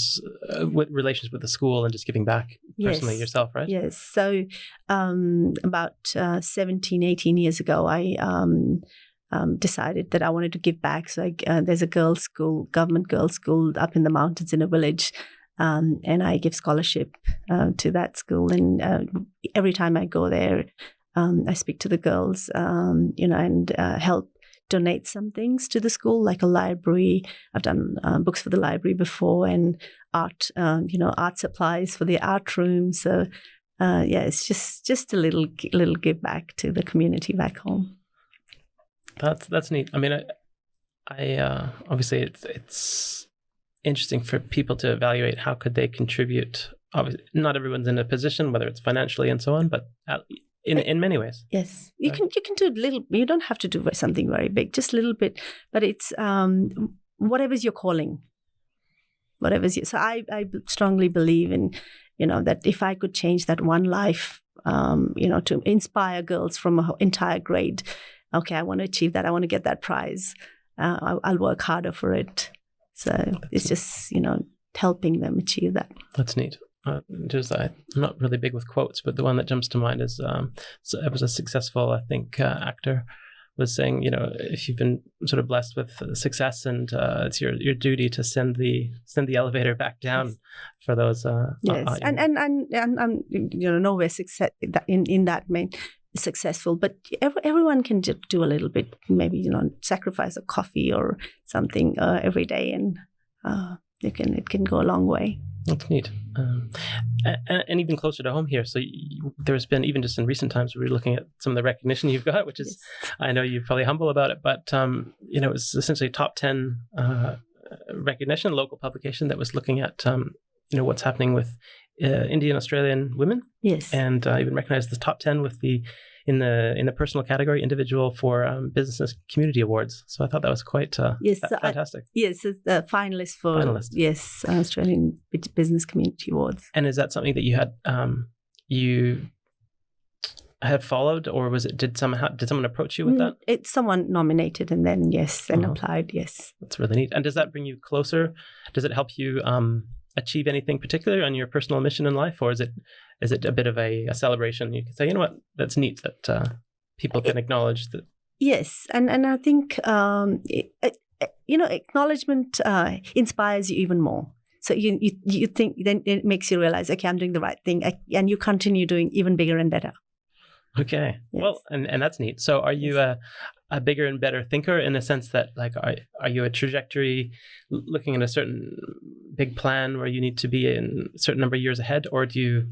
with relations with the school and just giving back personally Yes. yourself, right? Yes. So about 17, 18 years ago, I decided that I wanted to give back. So there's a girls' school, government girls' school up in the mountains in a village. And I give scholarship to that school. And every time I go there, I speak to the girls, and help donate some things to the school, like a library. I've done books for the library before, and art, art supplies for the art room. So, it's just a little give back to the community back home. That's neat. I mean, I obviously it's interesting for people to evaluate how could they contribute. Obviously, not everyone's in a position, whether it's financially and so on, but in many ways. Yes, you can do a little. You don't have to do something very big, just a little bit. But it's whatever's your calling, So I strongly believe in, that if I could change that one life, to inspire girls from an entire grade. Okay, I want to achieve that. I want to get that prize. I'll work harder for it. So it's just, helping them achieve that. That's neat. I'm not really big with quotes, but the one that jumps to mind is it was a successful, I think, actor was saying, if you've been sort of blessed with success, and it's your duty to send the elevator back down for those. Yes, and I'm nowhere success in that mean successful, but everyone can do a little bit. Maybe sacrifice a coffee or something every day, and it can go a long way. That's neat. And even closer to home here. So there's been, even just in recent times, we were looking at some of the recognition you've got, which is, I know you're probably humble about it, but it was essentially top 10 recognition, local publication that was looking at what's happening with Indian Australian women. Yes. And even recognized the top 10 with in the personal category, individual for Business Community Awards. So I thought that was quite fantastic. Yes, it's the finalist for Australian Business Community Awards. And is that something that you had followed, or was it did someone approach you with that? It's someone nominated and then applied. Yes, that's really neat. And does that bring you closer? Does it help you achieve anything particular on your personal mission in life, or is it a bit of a celebration? You can say, that's neat that people can acknowledge that. Yes, and I think acknowledgement inspires you even more. So you think, then it makes you realize, okay, I'm doing the right thing, and you continue doing even bigger and better. Okay, yes. Well, and that's neat. So are you a bigger and better thinker in the sense that, like, are you a trajectory looking at a certain big plan where you need to be in a certain number of years ahead, or do you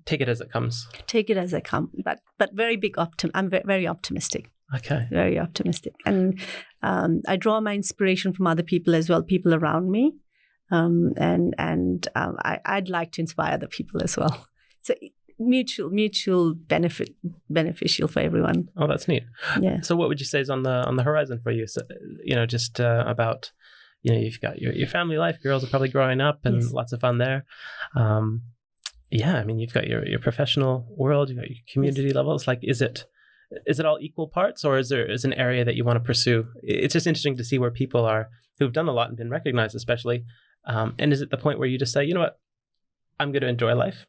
take it as it comes? Take it as it comes, but very big I'm very optimistic. Okay. Very optimistic. And I draw my inspiration from other people as well, people around me. I'd like to inspire other people as well. So mutual beneficial for everyone. Oh, that's neat. Yeah. So what would you say is on the horizon for you? So, just about, you've got your family life, girls are probably growing up and lots of fun there. You've got your professional world, you've got your community levels. Like, is it all equal parts, or is an area that you want to pursue? It's just interesting to see where people are who've done a lot and been recognized, especially. And is it the point where you just say, I'm going to enjoy life?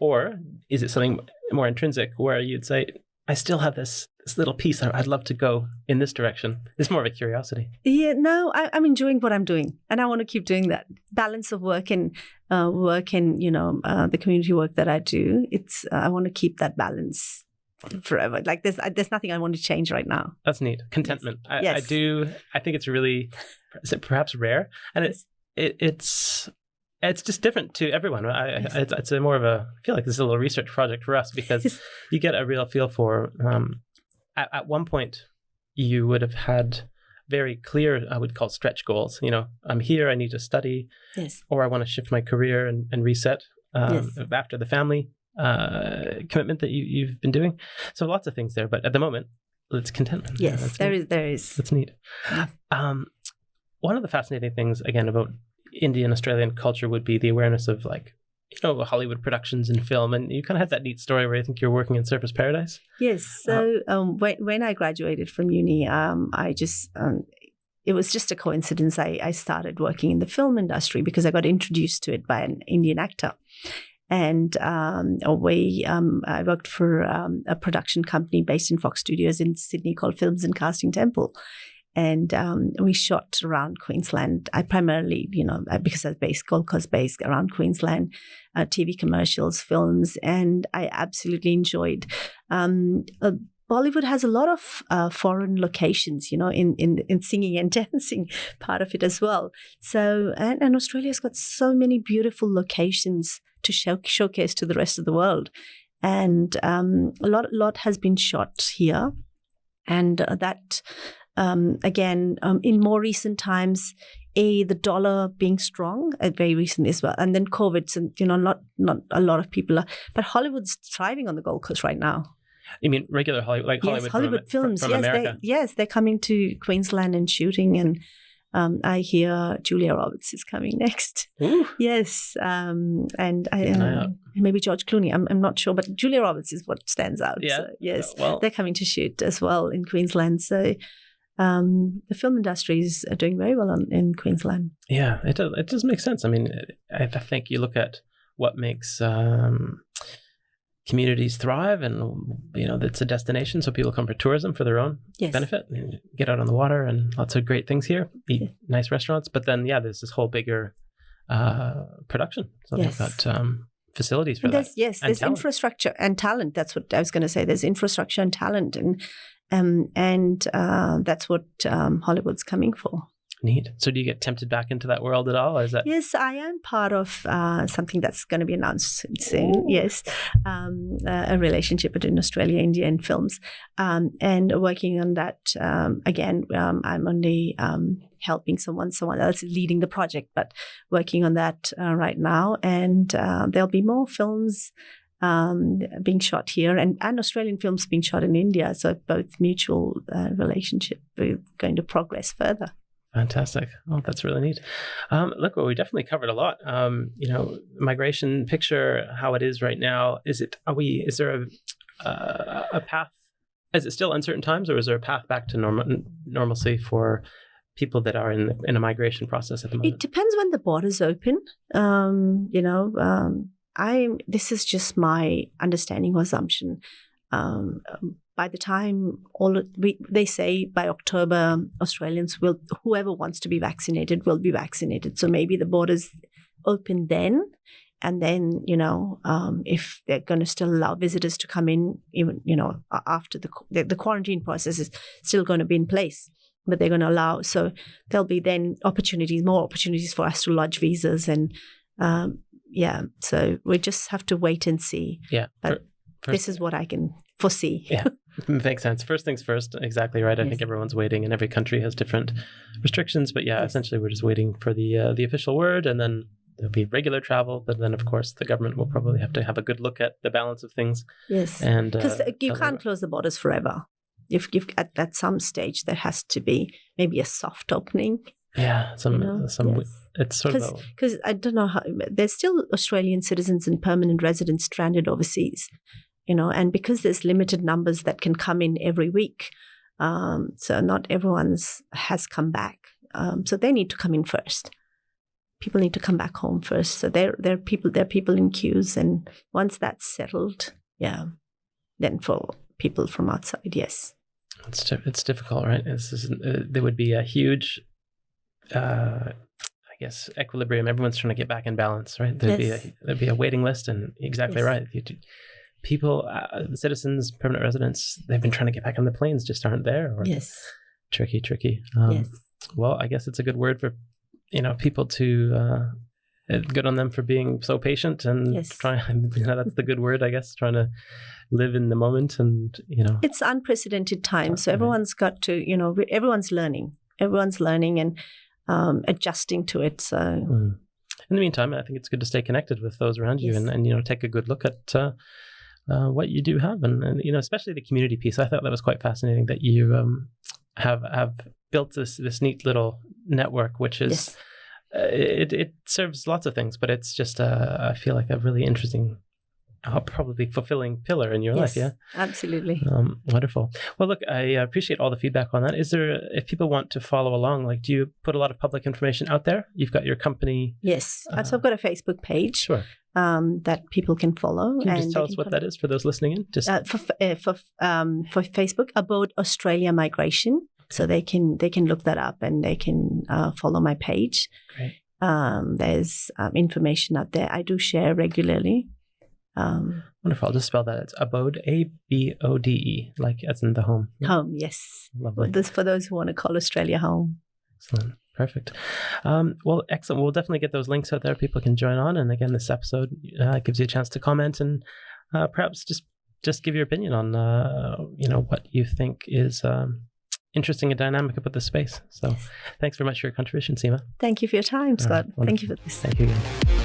Or is it something more intrinsic where you'd say, I still have this little piece, I'd love to go in this direction? It's more of a curiosity. Yeah, no, I'm enjoying what I'm doing, and I want to keep doing that. Balance of work and the community work that I do. I want to keep that balance forever. Like there's nothing I want to change right now. That's neat. Contentment. Yes. I do. I think it's really, perhaps rare, and it's just different to everyone. It's a more of a, I feel like this is a little research project for us, because you get a real feel for, at one point you would have had very clear, I would call stretch goals. I'm here, I need to study, or I want to shift my career and reset after the family commitment that you've been doing. So lots of things there, but at the moment, it's contentment. Yes, there is. That's neat. One of the fascinating things, again, about Indian Australian culture would be the awareness of, like, Hollywood productions and film. And you kind of had that neat story where I think you're working in Surfers Paradise. Yes. So when I graduated from uni, I just, it was just a coincidence. I started working in the film industry because I got introduced to it by an Indian actor. And I worked for a production company based in Fox Studios in Sydney called Films and Casting Temple. And we shot around Queensland. I primarily, because I was Gold Coast based, around Queensland, TV commercials, films, and I absolutely enjoyed. Bollywood has a lot of foreign locations, in singing and dancing part of it as well. So, and Australia's got so many beautiful locations to showcase to the rest of the world. And a lot has been shot here. And that... again, in more recent times, the dollar being strong, very recent as well, and then COVID, so, not a lot of people are, but Hollywood's thriving on the Gold Coast right now. You mean regular Hollywood, like Hollywood? Yes, Hollywood films. From America. They're coming to Queensland and shooting, and I hear Julia Roberts is coming next. Ooh. Yes, and maybe George Clooney. I'm not sure, but Julia Roberts is what stands out. Yeah. So, yes, well, they're coming to shoot as well in Queensland. So. The film industry is doing very well in Queensland. Yeah, it does. It does make sense. I mean, I think you look at what makes communities thrive, and it's a destination, so people come for tourism for their own benefit, get out on the water, and lots of great things here, eat nice restaurants. But then, there's this whole bigger production. So they've got facilities for that. There's talent. Infrastructure and talent. That's what I was going to say. There's infrastructure and talent, and that's what Hollywood's coming for. Neat. So do you get tempted back into that world at all? Or is that... Yes, I am part of something that's going to be announced soon. Ooh. Yes, a relationship between Australia, India, and films, and working on that. Again, I'm only helping someone else is leading the project, but working on that right now. And there'll be more films being shot here, and Australian films being shot in India. So both mutual relationship are going to progress further. Fantastic. Oh, that's really neat. Look, well, we definitely covered a lot. Migration picture, how it is right now. Is there a path? Is it still uncertain times, or is there a path back to normalcy for people that are in a migration process at the moment? It depends when the borders open. This is just my understanding or assumption. By the time they say by October, Australians whoever wants to be vaccinated will be vaccinated. So maybe the borders open then, and then if they're going to still allow visitors to come in, even after the quarantine process is still going to be in place, but they're going to allow. So there'll be then more opportunities for us to lodge visas, and So we just have to wait and see. Yeah, this is what I can foresee. Yeah. Makes sense. First things first. Exactly right. I think everyone's waiting, and every country has different restrictions. But essentially we're just waiting for the official word, and then there'll be regular travel. But then, of course, the government will probably have to have a good look at the balance of things. Yes, and because you can't close the borders forever. If at some stage there has to be maybe a soft opening. Yeah, it's sort of because I don't know how there's still Australian citizens and permanent residents stranded overseas. And because there's limited numbers that can come in every week, so not everyone's has come back. So they need to come in first. People need to come back home first. So there are people in queues, and once that's settled, then for people from outside, yes. It's difficult, right? There would be a huge, equilibrium. Everyone's trying to get back in balance, right? There'd be a waiting list, and exactly right. People, citizens, permanent residents, they've been trying to get back on the planes, just aren't there. Tricky. Yes. Well, I guess it's a good word for, people to, good on them for being so patient and trying, that's the good word, I guess, trying to live in the moment and, It's unprecedented times. So everyone's got to, everyone's learning and adjusting to it. So in the meantime, I think it's good to stay connected with those around you and take a good look at what you do have, and especially the community piece. I thought that was quite fascinating that you have built this neat little network, which is it serves lots of things, but it's just I feel like a really interesting, probably fulfilling pillar in your life. Yeah, absolutely. Wonderful. Well, look, I appreciate all the feedback on that. Is there, if people want to follow along, do you put a lot of public information out there? You've got your company. Yes, so I've got a Facebook page. Sure. That people can follow. Can you just tell us what that is for those listening in? Just for Facebook, Abode Australia Migration. So they can look that up, and they can follow my page. Great. There's information out there. I do share regularly. Wonderful. I'll just spell that. It's Abode, Abode, like as in the home. Home, yes. Lovely. For those who want to call Australia home. Excellent. Perfect. Well, excellent. We'll definitely get those links out there. People can join on. And again, this episode gives you a chance to comment and perhaps just give your opinion on, what you think is interesting and dynamic about this space. So thanks very much for your contribution, Seema. Thank you for your time, Scott. Thank you for this. Thank you again.